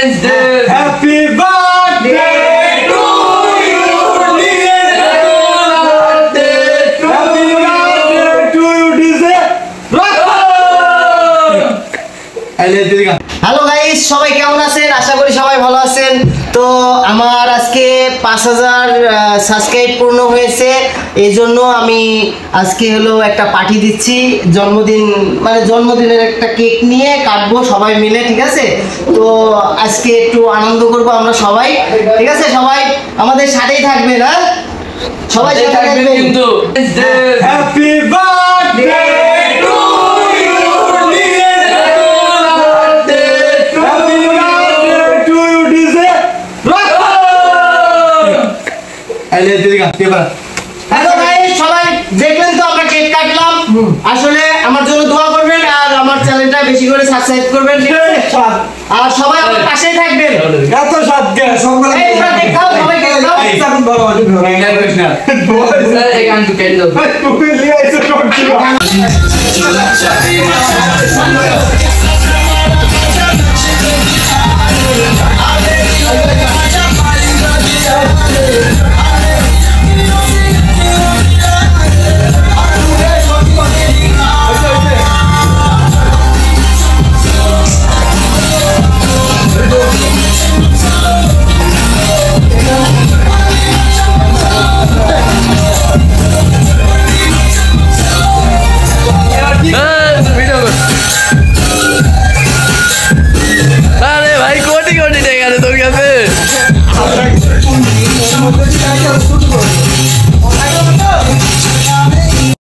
Happy birthday to you, dear. Happy birthday to you, dear. Hello guys, সবাই কেমন আছেন? আশা করি সবাই ভালো আছেন। তো আমার আজকে 5000 সাবস্ক্রাইব পূর্ণ হয়েছে, এই জন্য আমি আজকে হলো একটা পার্টি দিচ্ছি। জন্মদিনের একটা কেক নিয়ে কাটবো সবাই মিলে, ঠিক আছে? তো আজকে একটু আনন্দ করবো আমরা সবাই, ঠিক আছে? সবাই আমাদের সাথেই থাকবেন, হ্যাঁ? সবাই সাথে থাকবেন কিন্তু। Happy birthday to you, dear. Happy birthday to you, dear. Hello guys, সবাই দেখলেন তো আমরা কেক কাটলাম। আসলে আমার জন্য দোয়া করবেন আর আমার চ্যানেলটা বেশি করে সাবস্ক্রাইব করবেন, ঠিক আছে? আর সবাই আমার পাশেই থাকবেন। এত সাত গে সকালে এই সবাই কেক খাও, সবাই কেক খাও। তখন ভালো হবে স্যার এই গান কেটে দাও। তুমি লিয়ে এসে টক